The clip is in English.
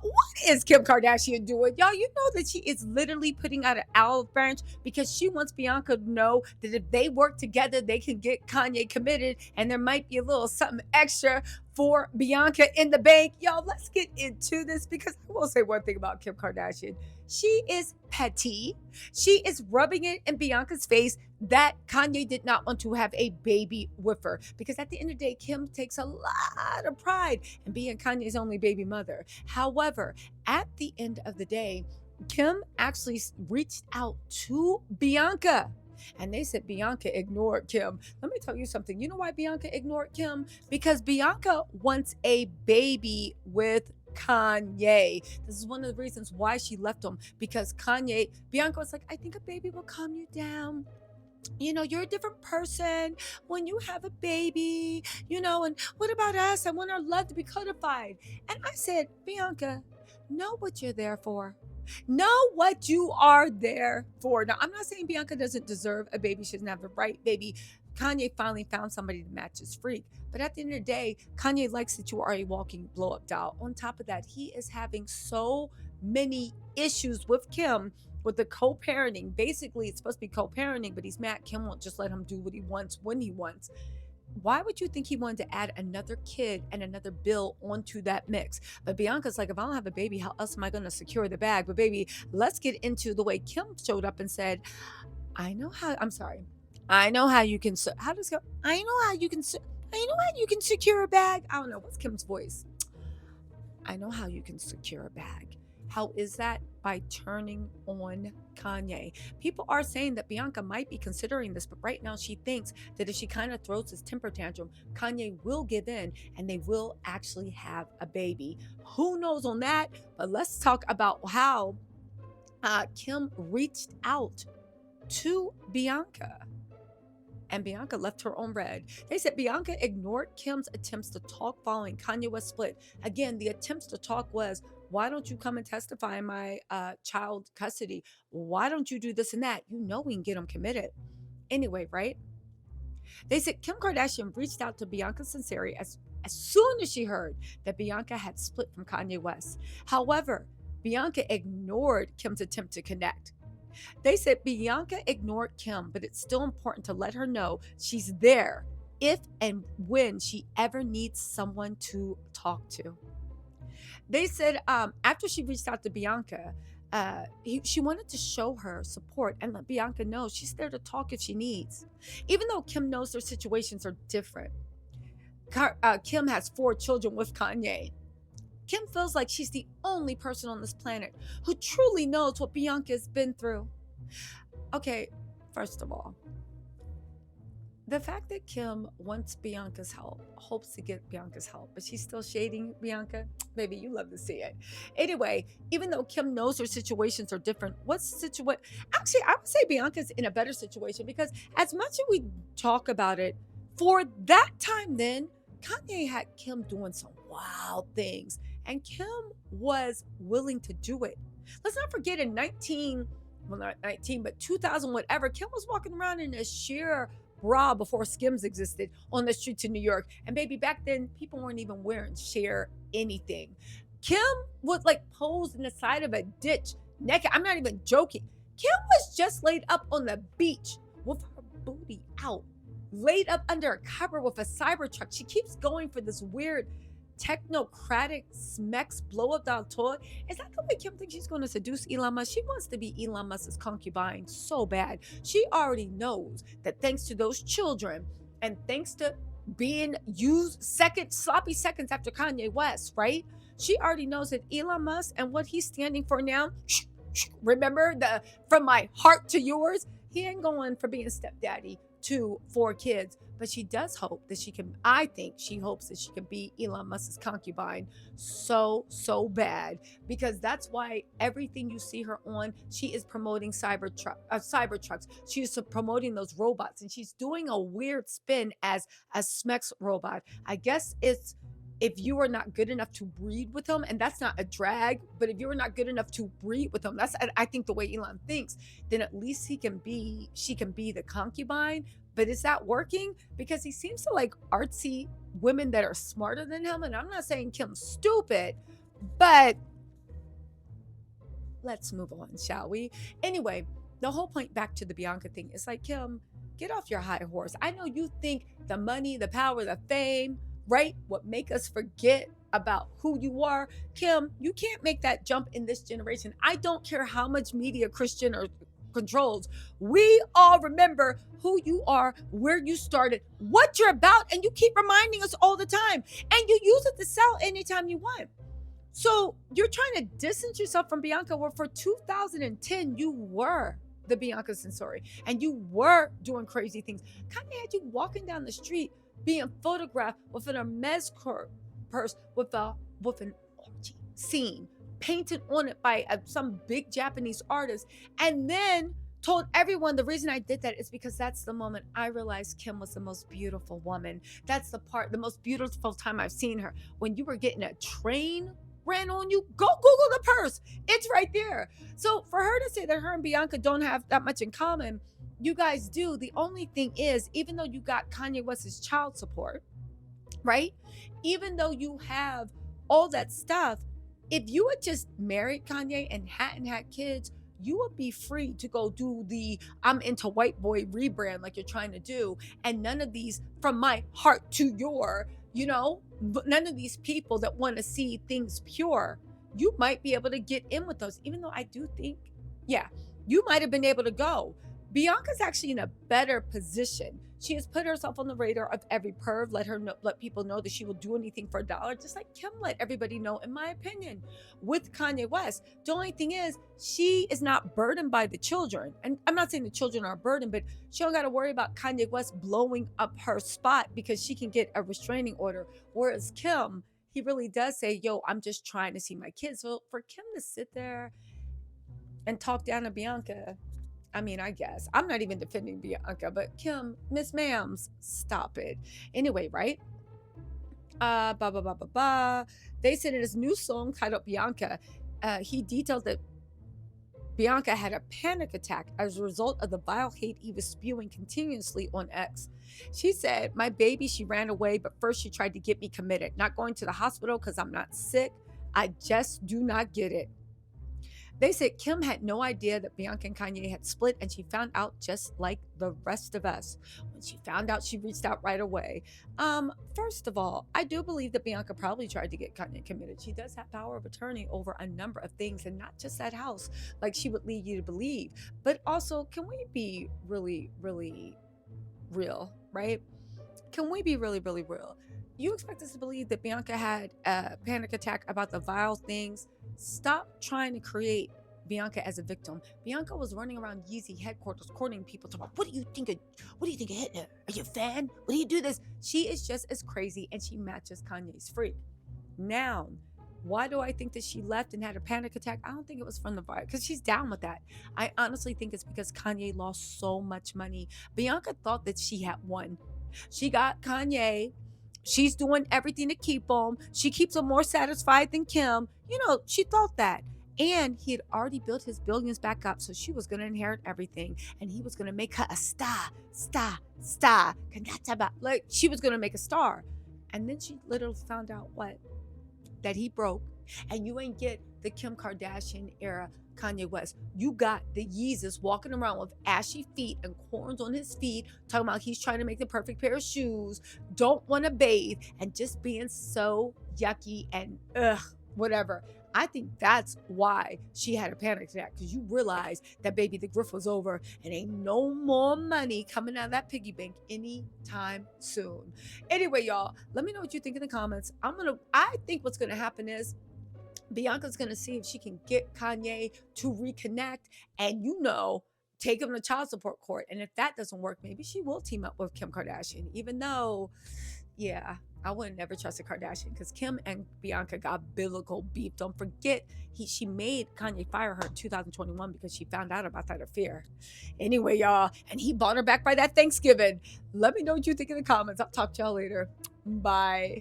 what is Kim Kardashian doing? Y'all, you know that she is literally putting out an olive branch because she wants Bianca to know that if they work together, they can get Kanye committed and there might be a little something extra for Bianca in the bank. Y'all, let's get into this because I will say one thing about Kim Kardashian. She is petty. She is rubbing it in Bianca's face that Kanye did not want to have a baby with her. Because at the end of the day, Kim takes a lot of pride in being Kanye's only baby mother. However, at the end of the day, Kim actually reached out to Bianca. And they said Bianca ignored Kim. Let me tell you something. You know why Bianca ignored Kim? Because Bianca wants a baby with Kanye. This is one of the reasons why she left him because Bianca was like, I think a baby will calm you down. You're a different person when you have a baby, and what about us? I want our love to be codified. And I said, Bianca, know what you're there for. Know what you are there for. Now, I'm not saying Bianca doesn't deserve a baby. She doesn't have the right baby. Kanye finally found somebody to match his freak. But at the end of the day, Kanye likes that you are a walking blow up doll. On top of that, he is having so many issues with Kim with the co-parenting. Basically, it's supposed to be co-parenting, but he's mad Kim won't just let him do what he wants when he wants. Why would you think he wanted to add another kid and another bill onto that mix? But Bianca's like, if I don't have a baby, how else am I going to secure the bag? But baby, let's get into the way Kim showed up and said, I'm sorry. I know how you can, how does it go? I know how you can, secure a bag. I don't know. What's Kim's voice? I know how you can secure a bag. How is that? By turning on Kanye. People are saying that Bianca might be considering this, but right now she thinks that if she kind of throws this temper tantrum, Kanye will give in and they will actually have a baby. Who knows on that? But let's talk about how Kim reached out to Bianca. And Bianca left her on red. They said Bianca ignored Kim's attempts to talk following Kanye West split. Again, the attempts to talk was, why don't you come and testify in my child custody? Why don't you do this and that? You know we can get them committed. Anyway, right? They said Kim Kardashian reached out to Bianca Censeri as soon as she heard that Bianca had split from Kanye West. However, Bianca ignored Kim's attempt to connect. They said Bianca ignored Kim, but it's still important to let her know she's there if and when she ever needs someone to talk to. They said after she reached out to Bianca, she wanted to show her support and let Bianca know she's there to talk if she needs. Even though Kim knows their situations are different. Kim has 4 children with Kanye. Kim feels like she's the only person on this planet who truly knows what Bianca's been through. Okay, first of all, the fact that Kim wants Bianca's help, hopes to get Bianca's help, but she's still shading Bianca, baby, you love to see it. Anyway, even though Kim knows her situations are different, actually, I would say Bianca's in a better situation because as much as we talk about it, for that time then, Kanye had Kim doing some wild things, and Kim was willing to do it. Let's not forget in not 19, but 2000, whatever, Kim was walking around in a sheer bra before Skims existed on the streets of New York. And baby, back then, people weren't even wearing sheer anything. Kim would like pose in the side of a ditch naked. I'm not even joking. Kim was just laid up on the beach with her booty out, laid up under a cover with a Cybertruck. She keeps going for this weird technocratic Smex blow up doll toy. Is that the way Kim thinks she's going to seduce Elon Musk? She wants to be Elon Musk's concubine so bad. She already knows that thanks to those children and thanks to being used sloppy seconds after Kanye West, right? She already knows that Elon Musk and what he's standing for now, remember the from my heart to yours, he ain't going for being stepdaddy to 4 kids, but she does hope that I think she hopes that she can be Elon Musk's concubine so bad, because that's why everything you see her on, she is promoting Cybertrucks. She is promoting those robots, and she's doing a weird spin as a Smex robot. I guess it's if you are not good enough to breed with him, and that's not a drag, but if you are not good enough to breed with him, that's I think the way Elon thinks, then at least she can be the concubine. But is that working? Because he seems to like artsy women that are smarter than him. And I'm not saying Kim's stupid, but let's move on, shall we? Anyway, the whole point back to the Bianca thing is like, Kim, get off your high horse. I know you think the money, the power, the fame, right? What make us forget about who you are. Kim, you can't make that jump in this generation. I don't care how much media Christian or controls. We all remember who you are, where you started, what you're about, and you keep reminding us all the time. And you use it to sell anytime you want. So you're trying to distance yourself from Bianca, where for 2010, you were the Bianca Sensori and you were doing crazy things. Kanye had you walking down the street being photographed with an Hermes purse with an orgy scene painted on it by some big Japanese artist, and then told everyone the reason I did that is because that's the moment I realized Kim was the most beautiful woman. That's the most beautiful time I've seen her. When you were getting a train ran on you, go Google the purse. It's right there. So for her to say that her and Bianca don't have that much in common, you guys do. The only thing is, even though you got Kanye West's child support, right? Even though you have all that stuff, if you had just married Kanye and hadn't had kids, you would be free to go do the I'm into white boy rebrand like you're trying to do. And none of these from my heart to your, none of these people that want to see things pure, you might be able to get in with those, even though I do think, yeah, you might have been able to go. Bianca's actually in a better position. She has put herself on the radar of every perv, let people know that she will do anything for a dollar, just like Kim let everybody know, in my opinion, with Kanye West. The only thing is, she is not burdened by the children. And I'm not saying the children are a burden, but she don't got to worry about Kanye West blowing up her spot because she can get a restraining order. Whereas Kim, he really does say, yo, I'm just trying to see my kids. So for Kim to sit there and talk down to Bianca, I mean, I guess I'm not even defending Bianca, but Kim, Miss Ma'ams, stop it. Anyway, right? Ba ba ba ba ba. They said in his new song titled Bianca, he detailed that Bianca had a panic attack as a result of the vile hate he was spewing continuously on X. She said, "My baby, she ran away, but first she tried to get me committed. Not going to the hospital because I'm not sick. I just do not get it." They said Kim had no idea that Bianca and Kanye had split, and she found out just like the rest of us. When she found out, she reached out right away. First of all, I do believe that Bianca probably tried to get Kanye committed. She does have power of attorney over a number of things, and not just that house, like she would lead you to believe. But also, can we be really, really real, right? Can we be really, really real? You expect us to believe that Bianca had a panic attack about the vile things? Stop trying to create Bianca as a victim. Bianca was running around Yeezy headquarters courting people, talking about, what do you think of Hitler? Are you a fan? What do you do this? She is just as crazy, and she matches Kanye's freak. Now, why do I think that she left and had a panic attack? I don't think it was from the vibe, because she's down with that. I honestly think it's because Kanye lost so much money. Bianca thought that she had won. She got Kanye. She's doing everything to keep him. She keeps him more satisfied than Kim. She thought that. And he had already built his billions back up, so she was going to inherit everything. And he was going to make her a star. Like, she was going to make a star. And then she literally found out what? That he broke. And you ain't get the Kim Kardashian era Kanye West. You got the Yeezus walking around with ashy feet and corns on his feet, talking about he's trying to make the perfect pair of shoes, don't want to bathe, and just being so yucky and whatever. I think that's why she had a panic attack, because you realize that, baby, the grift was over and ain't no more money coming out of that piggy bank anytime soon. Anyway, y'all, let me know what you think in the comments. I think what's gonna happen is Bianca's gonna see if she can get Kanye to reconnect and take him to child support court. And if that doesn't work, maybe she will team up with Kim Kardashian, even though, yeah, I would never trust a Kardashian, because Kim and Bianca got biblical beef. Don't forget, she made Kanye fire her in 2021 because she found out about that affair. Anyway, y'all, and he bought her back by that Thanksgiving. Let me know what you think in the comments. I'll talk to y'all later. Bye.